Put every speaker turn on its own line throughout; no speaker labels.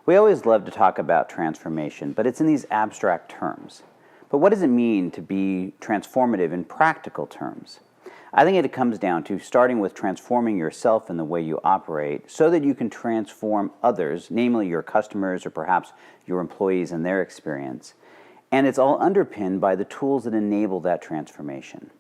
We always love to talk about transformation, but it's in these abstract terms. But what does it mean to be transformative in practical terms? I think it comes down to starting with transforming yourself in the way you operate so that you can transform others, namely your customers or perhaps your employees and their experience. And it's all underpinned by the tools that enable that transformation.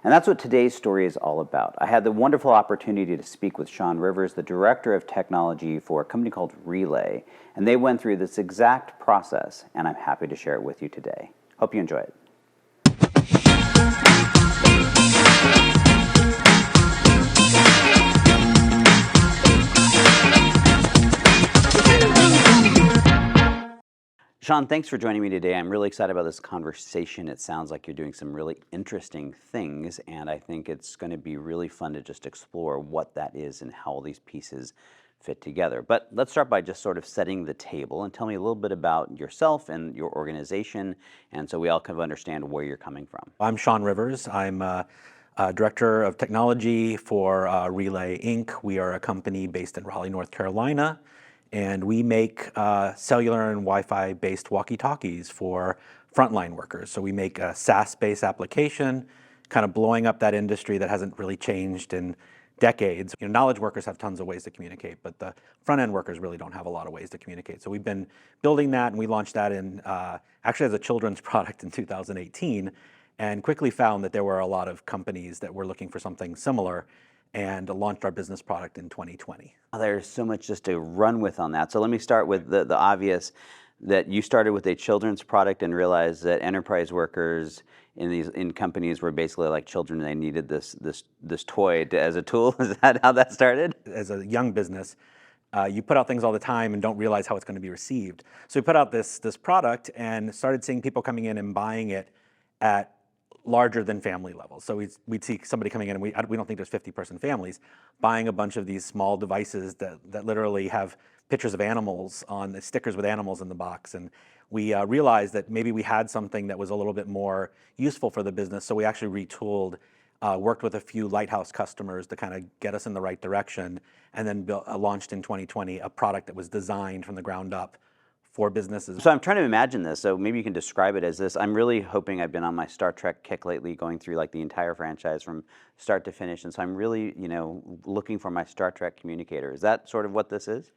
And that's what today's story is all about. I had the wonderful opportunity to speak with Sean Rivers, the Director of Technology for a company called Relay, and they went through this exact process, and I'm happy to share it with you today. Hope you enjoy it. Sean, thanks for joining me today. I'm really excited about this conversation. It sounds like you're doing some really interesting things, and I think it's going to be really fun to just explore what that is and how all these pieces fit together. But let's start by just sort of setting the table and tell me a little bit about yourself and your organization, and so we all kind of understand where you're coming from.
I'm Sean Rivers. I'm Director of Technology for Relay Inc. We are a company based in Raleigh, North Carolina. And we make cellular and Wi-Fi based walkie-talkies for frontline workers. So we make a SaaS-based application, kind of blowing up that industry that hasn't really changed in decades. Knowledge workers have tons of ways to communicate, but the front-end workers really don't have a lot of ways to communicate. So we've been building that, and we launched that in actually as a children's product in 2018, and quickly found that there were a lot of companies that were looking for something similar, and launched our business product in 2020.
There's so much just to run with on that. So let me start with the obvious, that you started with a children's product and realized that enterprise workers in companies were basically like children. They needed this toy as a tool. Is that how that started?
As a young business, you put out things all the time and don't realize how it's going to be received. So we put out this product and started seeing people coming in and buying it at larger than family levels. So we'd see somebody coming in, and we don't think there's 50-person families buying a bunch of these small devices that literally have pictures of animals on the stickers with animals in the box. And we realized that maybe we had something that was a little bit more useful for the business. So we actually retooled, worked with a few lighthouse customers to kind of get us in the right direction, and then launched in 2020 a product that was designed from the ground up for businesses.
So I'm trying to imagine this, so maybe you can describe it as this. I'm really hoping, I've been on my Star Trek kick lately, going through like the entire franchise from start to finish, and so I'm really, looking for my Star Trek communicator. Is that sort of what this is?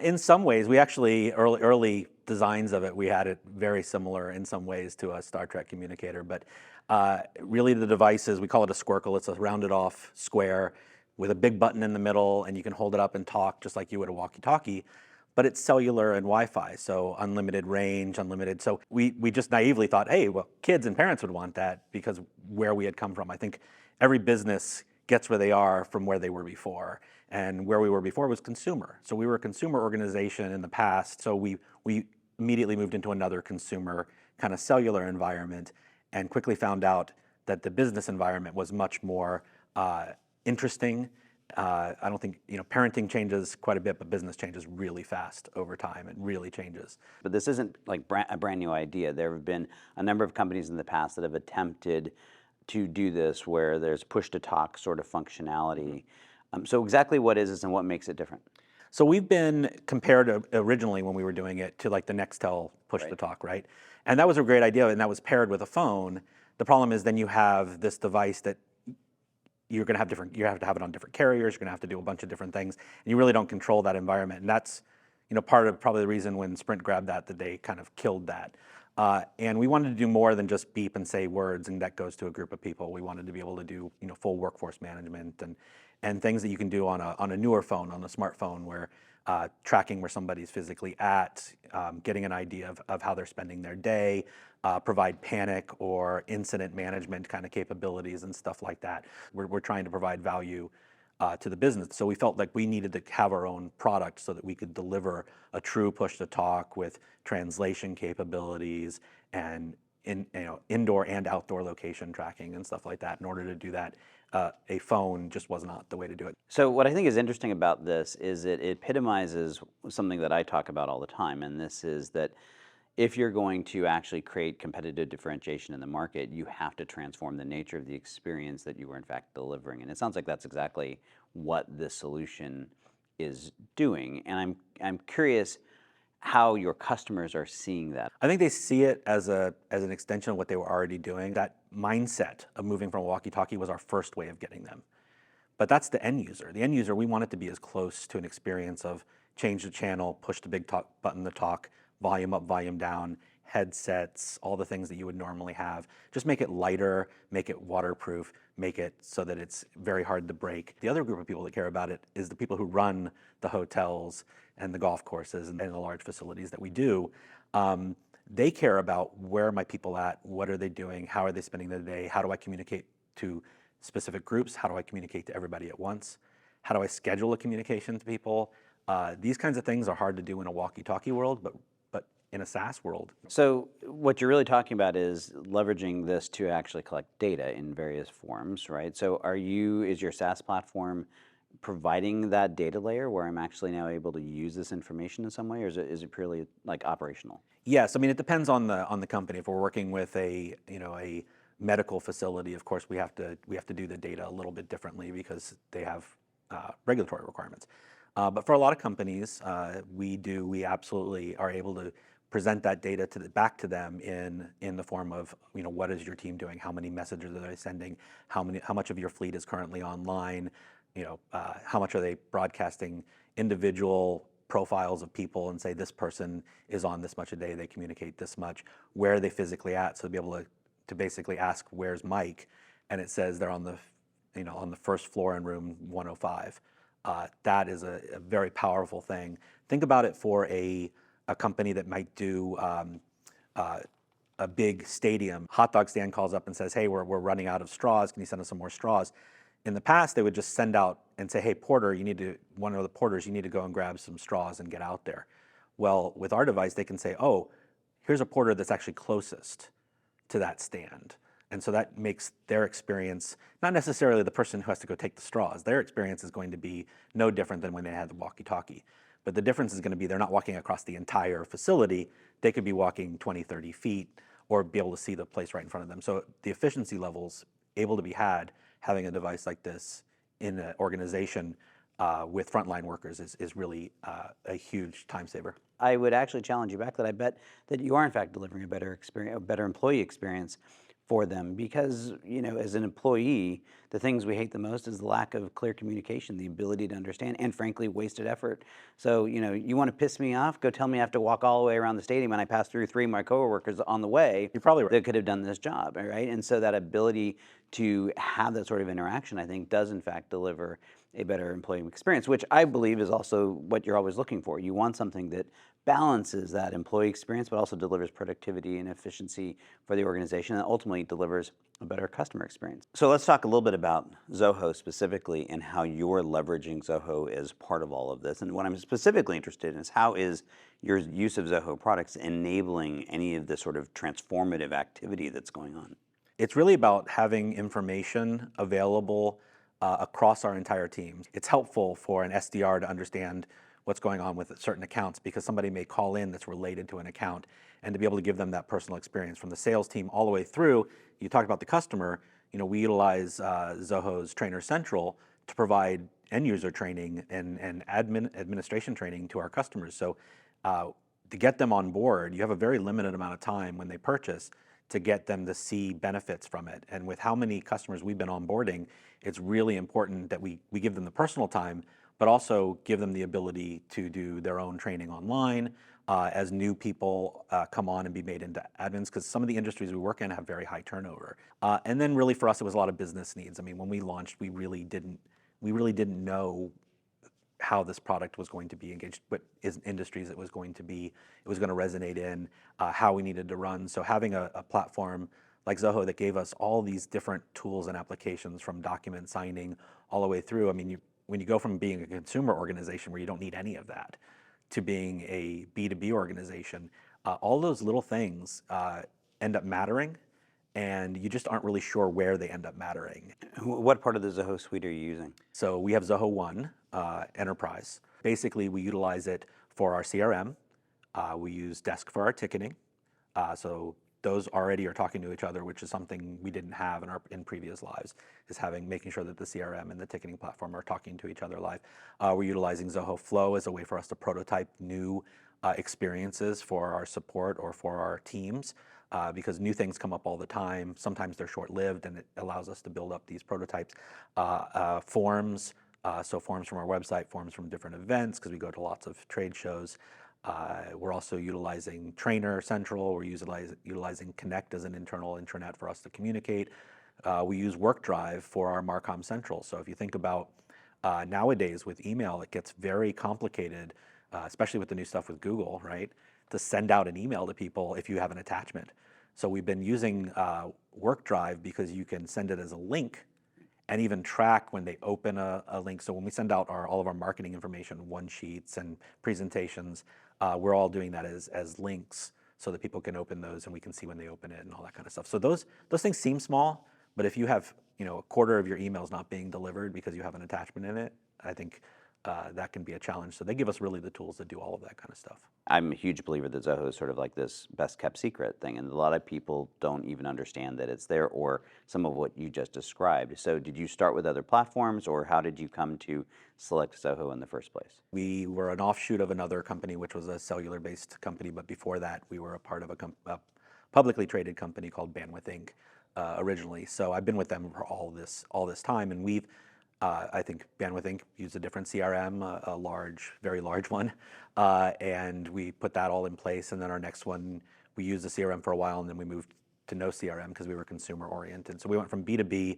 In some ways, we actually, early designs of it, we had it very similar in some ways to a Star Trek communicator, but really the devices, we call it a squircle. It's a rounded off square with a big button in the middle, and you can hold it up and talk just like you would a walkie-talkie. But it's cellular and Wi-Fi, so unlimited range, unlimited. So we just naively thought, hey, well, kids and parents would want that because where we had come from. I think every business gets where they are from where they were before. And where we were before was consumer. So we were a consumer organization in the past, so we immediately moved into another consumer kind of cellular environment and quickly found out that the business environment was much more interesting. I don't think, parenting changes quite a bit, but business changes really fast over time. It really changes.
But this isn't like a brand new idea. There have been a number of companies in the past that have attempted to do this, where there's push-to-talk sort of functionality. So exactly what is this and what makes it different?
So we've been compared originally when we were doing it to like the Nextel push-to-talk, right? And that was a great idea, and that was paired with a phone. The problem is then you have this device that you're going to have you have to have it on different carriers. You're going to have to do a bunch of different things, and you really don't control that environment. And that's, part of probably the reason when Sprint grabbed that they kind of killed that. And we wanted to do more than just beep and say words, and that goes to a group of people. We wanted to be able to do, full workforce management and things that you can do on a newer phone, on a smartphone, where tracking where somebody's physically at, getting an idea of how they're spending their day, provide panic or incident management kind of capabilities and stuff like that. We're trying to provide value to the business. So we felt like we needed to have our own product so that we could deliver a true push-to-talk with translation capabilities and indoor and outdoor location tracking and stuff like that. In order to do that, a phone just was not the way to do it.
So what I think is interesting about this is it epitomizes something that I talk about all the time, and this is that if you're going to actually create competitive differentiation in the market, you have to transform the nature of the experience that you were in fact delivering. And it sounds like that's exactly what this solution is doing. And I'm curious, how your customers are seeing that.
I think they see it as an extension of what they were already doing. That mindset of moving from a walkie-talkie was our first way of getting them. But that's the end user. The end user, we want it to be as close to an experience of change the channel, push the big talk button to talk, volume up, volume down, headsets, all the things that you would normally have. Just make it lighter, make it waterproof, make it so that it's very hard to break. The other group of people that care about it is the people who run the hotels and the golf courses and the large facilities that we do. They care about, where are my people at? What are they doing? How are they spending their day? How do I communicate to specific groups? How do I communicate to everybody at once? How do I schedule a communication to people? These kinds of things are hard to do in a walkie-talkie world, but in a SaaS world.
So what you're really talking about is leveraging this to actually collect data in various forms, right? So is your SaaS platform providing that data layer where I'm actually now able to use this information in some way, or is it purely like operational?
Yes, I mean, it depends on the company. If we're working with a medical facility, of course we have to do the data a little bit differently because they have regulatory requirements. But for a lot of companies, we absolutely are able to present that data back to them in the form of, what is your team doing? How many messages are they sending? How much of your fleet is currently online? How much are they broadcasting individual profiles of people and say this person is on this much a day, they communicate this much. Where are they physically at? So to be able to basically ask, where's Mike? And it says they're on the first floor in room 105. That is a very powerful thing. Think about it for a company that might do a big stadium. Hot dog stand calls up and says, hey, we're running out of straws. Can you send us some more straws? In the past, they would just send out and say, hey, porter, one of the porters, you need to go and grab some straws and get out there. Well, with our device, they can say, oh, here's a porter that's actually closest to that stand. And so that makes their experience, not necessarily the person who has to go take the straws, their experience is going to be no different than when they had the walkie-talkie. But the difference is going to be they're not walking across the entire facility. They could be walking 20, 30 feet or be able to see the place right in front of them. So the efficiency levels able to be had having a device like this in an organization with frontline workers is really a huge time saver.
I would actually challenge you back that I bet that you are in fact delivering a better experience, a better employee experience for them, because as an employee, the things we hate the most is the lack of clear communication, the ability to understand, and frankly wasted effort. So you want to piss me off, go tell me I have to walk all the way around the stadium and I pass through 3 of my coworkers on the way.
You're probably right.
That could have done this job, right? And so that ability to have that sort of interaction, I think, does in fact deliver a better employee experience, which I believe is also what you're always looking for. You want something that balances that employee experience, but also delivers productivity and efficiency for the organization, and ultimately delivers a better customer experience. So let's talk a little bit about Zoho specifically and how you're leveraging Zoho as part of all of this. And what I'm specifically interested in is how is your use of Zoho products enabling any of the sort of transformative activity that's going on?
It's really about having information available across our entire team. It's helpful for an SDR to understand what's going on with certain accounts because somebody may call in that's related to an account, and to be able to give them that personal experience from the sales team all the way through. You talked about the customer. We utilize Zoho's Trainer Central to provide end user training and administration training to our customers. So to get them on board, you have a very limited amount of time when they purchase to get them to see benefits from it. And with how many customers we've been onboarding, it's really important that we give them the personal time, but also give them the ability to do their own training online as new people come on and be made into admins, because some of the industries we work in have very high turnover. And then really for us, it was a lot of business needs. I mean, when we launched, we really didn't know how this product was going to be engaged, what industries it was going to resonate in, how we needed to run. So having a platform like Zoho that gave us all these different tools and applications from document signing all the way through. I mean, when you go from being a consumer organization where you don't need any of that to being a B2B organization, all those little things end up mattering, and you just aren't really sure where they end up mattering.
What part of the Zoho suite are you using?
So we have Zoho One Enterprise. Basically, we utilize it for our CRM. We use Desk for our ticketing. So those already are talking to each other, which is something we didn't have in previous lives, is making sure that the CRM and the ticketing platform are talking to each other live. We're utilizing Zoho Flow as a way for us to prototype new experiences for our support or for our teams, because new things come up all the time. Sometimes they're short-lived, and it allows us to build up these prototypes. Forms, so forms from our website, forms from different events, because we go to lots of trade shows. We're also utilizing Trainer Central. We're utilizing Connect as an internal intranet for us to communicate. We use WorkDrive for our Marcom Central. So if you think about nowadays with email, it gets very complicated, especially with the new stuff with Google, right? To send out an email to people if you have an attachment. So we've been using WorkDrive because you can send it as a link and even track when they open a link. So when we send out all of our marketing information, one sheets and presentations, we're all doing that as links so that people can open those and we can see when they open it and all that kind of stuff. So those things seem small, but if you have a quarter of your emails not being delivered because you have an attachment in it, I think that can be a challenge. So they give us really the tools to do all of that kind of stuff.
I'm a huge believer that Zoho is sort of like this best kept secret thing, and a lot of people don't even understand that it's there, or some of what you just described. So did you start with other platforms, or how did you come to select Zoho in the first place?
We were an offshoot of another company, which was a cellular-based company, but before that, we were a part of a publicly traded company called Bandwidth Inc. Originally. So I've been with them for all this time, and we've I think Bandwidth Inc. used a different CRM, a very large one, and we put that all in place. And then our next one, we used the CRM for a while, and then we moved to no CRM because we were consumer oriented. So we went from B2B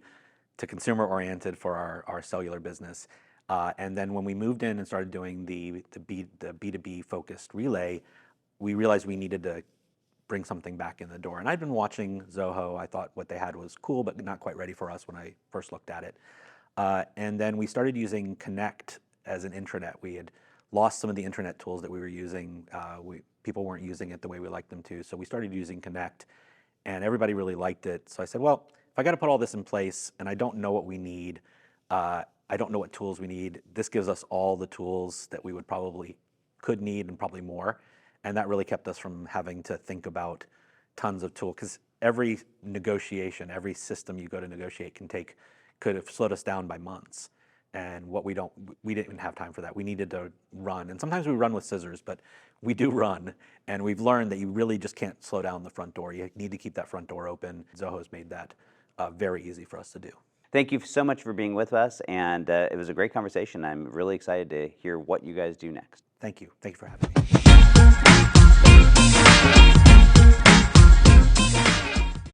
to consumer oriented for our cellular business. And then when we moved in and started doing the B2B focused relay, we realized we needed to bring something back in the door. And I'd been watching Zoho. I thought what they had was cool, but not quite ready for us when I first looked at it. And then we started using Connect as an intranet. We had lost some of the intranet tools that we were using. People weren't using it the way we liked them to. So we started using Connect, and everybody really liked it. So I said, well, if I got to put all this in place and I don't know what we need, I don't know what tools we need, this gives us all the tools that we could need and probably more. And that really kept us from having to think about tons of tools, because every negotiation, every system you go to negotiate could have slowed us down by months. And we didn't have time for that. We needed to run. And sometimes we run with scissors, but we do run. And we've learned that you really just can't slow down the front door. You need to keep that front door open. Zoho's made that very easy for us to do.
Thank you so much for being with us, and it was a great conversation. I'm really excited to hear what you guys do next.
Thank you. Thank you for having me.